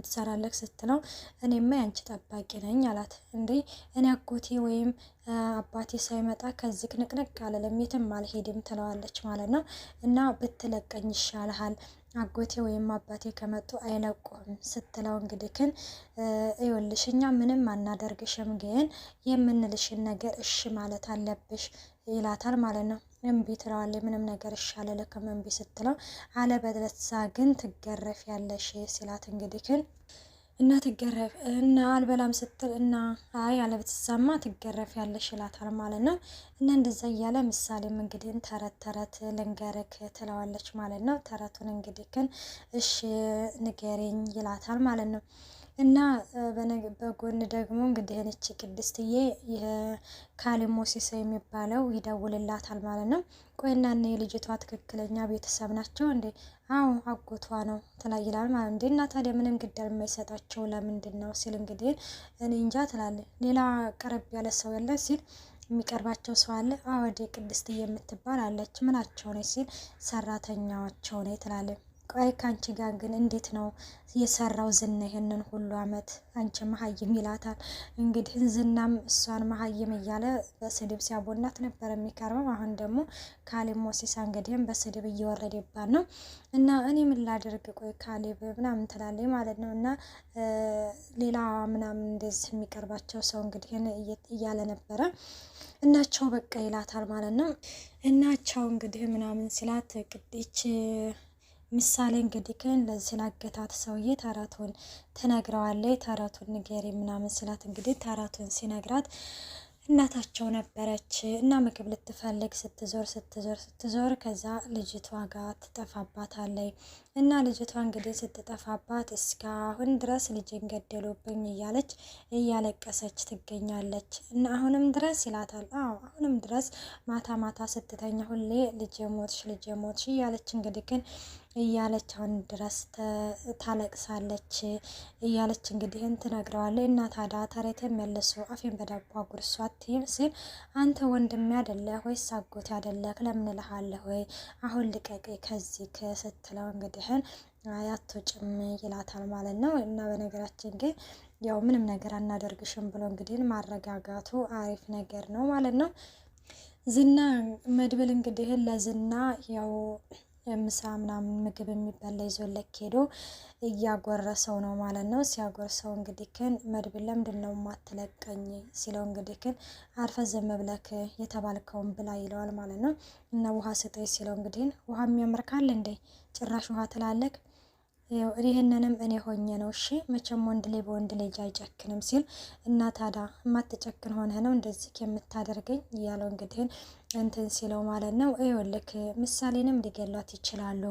ትሰራለህ ስትለው እኔማ ያንቺ ጠባቂ ነኝ አላት። እንዴ እኔ አጎቴ ወይም አባቴ ሳይመጣ ከዚህ ንቅንቅ አልልም የትም አልሄድም ትለዋለች ማለት ነው። እና ብትለቀኝ ይሻልሃል አጎቴ ወይም አባቴ ከመጡ አይለቁህም ስትለው እንግዲህ ግን ይኸውልሽ እኛ ምንም አናደርግሽም፣ ግን የምንልሽን ነገር እሺ ማለት አለብሽ ይላታል ማለት ነው። እምቢ ትለዋለች። ምንም ነገር እሺ አልልክም እምቢ ስትለው አለበለዚያ ግን ትገረፊያለሽ ሲላት እንግዲህ ግን እና ትገረፍ እና አልበላም ስትል እና አይ አለበለዚያማ ትገረፊያለሽ ይላታል ማለት ነው። እና እንደዛ እያለ ምሳሌም እንግዲህ ተረት ተረት ልንገርክ ትለዋለች ማለት ነው። ተረቱን እንግዲህ ግን እሺ ንገሪኝ ይላታል ማለት ነው። እና በጎን ደግሞ እንግዲህ እቺ ቅድስትዬ የካሌብ ሞሲሳ የሚባለው ይደውልላታል ማለት ነው። ቆይና እኔ የልጅቷ ትክክለኛ ቤተሰብ ናቸው እንዴ? አዎ አጎቷ ነው ትላይላል ማለት እንዴ። እና ታዲያ ምንም ግዳል የማይሰጣቸው ለምንድን ነው ሲል እንግዲህ እኔ እንጃ ትላለች። ሌላ ቀረብ ያለ ሰው ያለ ሲል የሚቀርባቸው ሰው አለ? አወዴ ቅድስትዬ የምትባል አለች። ምናቸው ነች ሲል ሰራተኛቸው ነች ትላለች። ቆይ ካንቺ ጋር ግን እንዴት ነው የሰራው ዝና ይሄንን ሁሉ አመት አንቺ መሀይም ይላታል። እንግዲህ ዝናም እሷን መሀይም እያለ በስድብ ሲያቦናት ነበር የሚቀርበው። አሁን ደግሞ ካሌብ ሞሲሳ እንግዲህም በስድብ እየወረደባት ነው። እና እኔ ምን ላደርግ ቆይ ካሌብ ምናምን ትላለች ማለት ነው። እና ሌላ ምናምን እንደዚህ የሚቀርባቸው ሰው እንግዲህ እያለ ነበረ። እናቸው በቃ ይላታል ማለት ነው። እናቸው እንግዲህ ምናምን ሲላት ቅድች ምሳሌ እንግዲህ ግን ለዚህ ላገታት ሰውዬ ተረቱን ትነግረዋለች። ተረቱን ንገሪ ምናምን ስላት እንግዲህ ተረቱን ሲነግራት እናታቸው ነበረች እና ምግብ ልትፈልግ ስትዞር ከዛ ልጅቷ ጋር ትጠፋባታለች። እና ልጅቷ እንግዲህ ስትጠፋባት እስካሁን ድረስ ልጅን ገደሉብኝ እያለች እያለቀሰች ትገኛለች። እና አሁንም ድረስ ይላታል። አዎ አሁንም ድረስ ማታ ማታ ስትተኛ ሁሌ ልጅ ሞትሽ እያለች እንግዲህ ግን እያለች አሁን ድረስ ታለቅሳለች እያለች እንግዲህ ትነግረዋለች። እና ታዲያ ተረት መልሶ አፌን በዳቦ አጉርሷ አትይም ሲል አንተ ወንድሜ አይደለህ ወይስ አጎቴ አይደለህ ለምን እልሃለሁ ወይ አሁን ልቀቅ ከዚህ ስትለው እንግዲህ አትወጭም ይላታል ማለት ነው። እና በነገራችን ግን ያው ምንም ነገር አናደርግሽም ብሎ እንግዲህ ማረጋጋቱ አሪፍ ነገር ነው ማለት ነው። ዝና መድብል እንግዲህ ለዝና ያው ምሳ ምናምን ምግብ የሚበላ ይዞለት ሄዶ እያጎረሰው ነው ማለት ነው። ሲያጎርሰው እንግዲህ ግን መድብል ለምንድን ነው የማትለቀኝ ሲለው እንግዲህ ግን አርፈ ዝም ብለክ የተባልከውን ብላ ይለዋል ማለት ነው። እና ውሃ ስጠኝ ሲለው እንግዲህ ውሃ የሚያምርካል እንዴ ጭራሽ ውሃ ትላለክ? ይህንንም እኔ ሆኜ ነው እሺ መቼም ወንድ ላይ በወንድ ልጅ አይጨክንም ሲል እና ታዲያ የማትጨክን ሆነህ ነው እንደዚህ የምታደርገኝ እያለው እንግዲህ እንትን ሲለው ማለት ነው። ይኸውልህ ምሳሌንም ሊገሏት ይችላሉ፣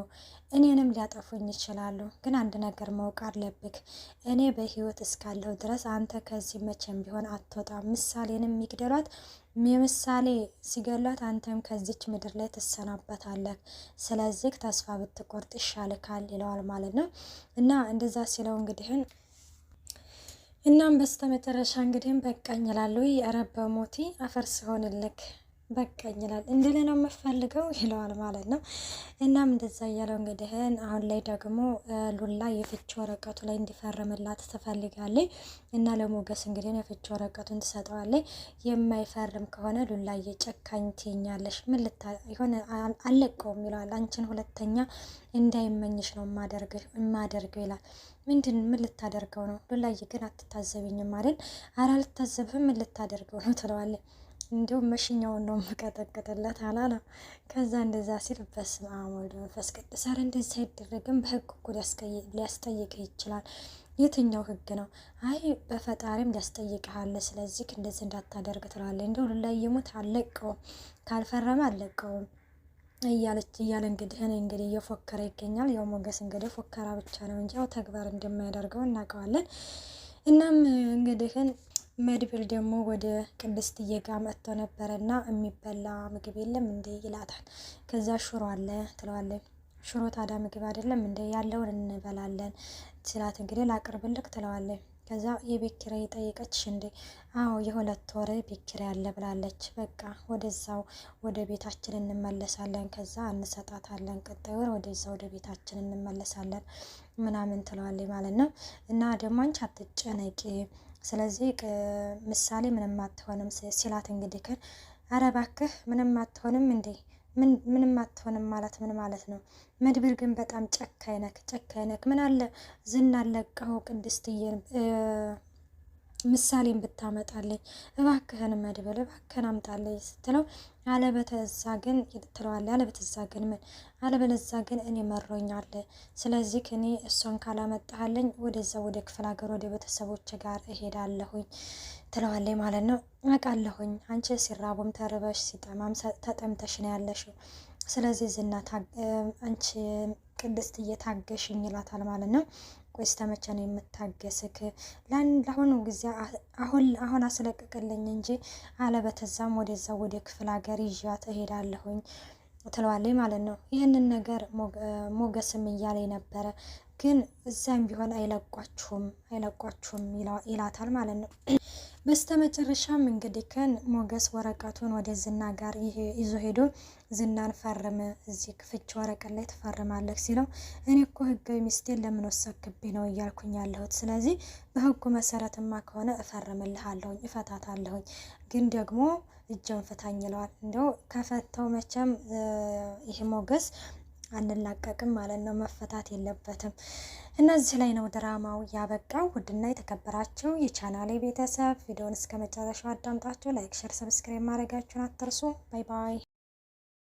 እኔንም ሊያጠፉኝ ይችላሉ። ግን አንድ ነገር ማወቅ አለብክ፣ እኔ በህይወት እስካለሁ ድረስ አንተ ከዚህ መቼም ቢሆን አትወጣም። ምሳሌንም የሚግደሏት የምሳሌ ሲገሏት አንተም ከዚች ምድር ላይ ትሰናበታለህ። ስለዚህ ተስፋ ብትቆርጥ ይሻልካል ይለዋል ማለት ነው። እና እንደዛ ሲለው እንግዲህን እናም በስተመጨረሻ እንግዲህም በቃኝ እላለሁ የአረባ ሞቲ አፈር ሲሆንልክ በቃኝ ይላል። እንድል ነው የምፈልገው ይለዋል ማለት ነው። እናም እንደዛ እያለው እንግዲህ አሁን ላይ ደግሞ ሉላ የፍቺ ወረቀቱ ላይ እንዲፈርምላት ትፈልጋለች። እና ለሞገስ እንግዲህ የፍቺ ወረቀቱን ትሰጠዋለች። የማይፈርም ከሆነ ሉላ እየጨካኝ ትኛለሽ ምን የሆነ አለቀውም ይለዋል። አንቺን ሁለተኛ እንዳይመኝሽ ነው የማደርገው ይላል። ምንድን ምን ልታደርገው ነው? ሉላዬ ግን አትታዘብኝም አይደል? ኧረ አልታዘብህም ምን ልታደርገው ነው ትለዋለች። እንዲሁም መሽኛውን ነው የምቀጠቅጥለት አላለ። ከዛ እንደዛ ሲል በስመ አብ ወወልድ ወመንፈስ ቅዱስ ኧረ እንደዚህ አይደረግም፣ በህግ እኮ ሊያስጠይቅህ ይችላል። የትኛው ህግ ነው? አይ በፈጣሪም ሊያስጠይቅሃል፣ ስለዚህ እንደዚህ እንዳታደርግ ትላለች። እንደው ሉላዬ ይሙት አልለቀውም፣ ካልፈረመ አልለቀውም እያለ እንግዲህ እየፎከረ ይገኛል። ያው ሞገስ እንግዲህ ፎከራ ብቻ ነው እንጂ ያው ተግባር እንደማያደርገው እናውቀዋለን። እናም እንግዲህ መድብል ደግሞ ወደ ቅድስትዬ ጋር መጥቶ ነበረና የሚበላ ምግብ የለም እንዴ ይላታል። ከዛ ሽሮ አለ ትለዋለች። ሽሮ ታዲያ ምግብ አይደለም እንዴ? ያለውን እንበላለን ሲላት እንግዲህ ላቅርብልክ ትለዋለች። ከዛ የቤት ኪራይ ጠየቀችሽ እንዴ? አዎ የ2 ወር ቤት ኪራይ አለ ብላለች። በቃ ወደዛው ወደ ቤታችን እንመለሳለን፣ ከዛ እንሰጣታለን፣ ቀጣይ ወር ወደዛ ወደ ቤታችን እንመለሳለን ምናምን ትለዋለች ማለት ነው። እና ደግሞ አንቺ አትጨነቂ፣ ስለዚህ ምሳሌ ምንም አትሆንም ሲላት እንግዲህ ኧረ እባክህ ምንም አትሆንም እንዴ? ምንም አትሆንም ማለት ምን ማለት ነው? መድብል ግን በጣም ጨካኝ ነክ። ምን አለ ዝና ለቀው ቅድስትዬን ምሳሌን ብታመጣለኝ እባክህን መድብል እባክህን አምጣለኝ ስትለው አለበተዛ ግን ትለዋለች። አለበተዛ ግን ምን አለበለዛ ግን እኔ መሮኛል፣ ስለዚህ እኔ እሷን ካላመጣለኝ ወደዛ ወደ ክፍለ ሀገር ወደ ቤተሰቦች ጋር እሄዳለሁኝ ትለዋለች ማለት ነው። አውቃለሁኝ አንቺ ሲራቡም ተርበሽ ሲጠማም ተጠምተሽ ነው ያለሽው፣ ስለዚህ ዝና አንቺ ቅድስት እየታገሽኝ ይላታል ማለት ነው። ቆይ እስከ መቼ ነው የምታገስክ? ለአሁኑ ጊዜ አሁን አስለቅቅልኝ እንጂ አለበተዛም ወደዛ ወደ ክፍለ ሀገር ይዣት እሄዳለሁኝ ትለዋለች ማለት ነው። ይህንን ነገር ሞገስም እያለ ነበረ፣ ግን እዛም ቢሆን አይለቋችሁም ይላታል ማለት ነው። በስተመጨረሻም እንግዲህ ሞገስ ወረቀቱን ወደ ዝና ጋር ይዞ ሄዶ ዝናን ፈርም፣ እዚህ ፍች ወረቀት ላይ ትፈርማለህ ሲለው እኔ እኮ ህጋዊ ሚስቴን ለምን ወሰክብኝ ነው እያልኩኝ ያለሁት፣ ስለዚህ በህጉ መሰረትማ ከሆነ እፈርምልሃለሁኝ፣ እፈታታለሁኝ፣ ግን ደግሞ እጅን ፍታኝ ይለዋል። እንደው ከፈተው መቼም ይህ ሞገስ አንላቀቅም ማለት ነው፣ መፈታት የለበትም። እነዚህ ላይ ነው ድራማው ያበቃው። ውድና የተከበራችሁ የቻናሌ ቤተሰብ ቪዲዮውን እስከ መጨረሻው አዳምጣችሁ ላይክ፣ ሼር፣ ሰብስክራይብ ማድረጋችሁን አትርሱ። ባይ ባይ።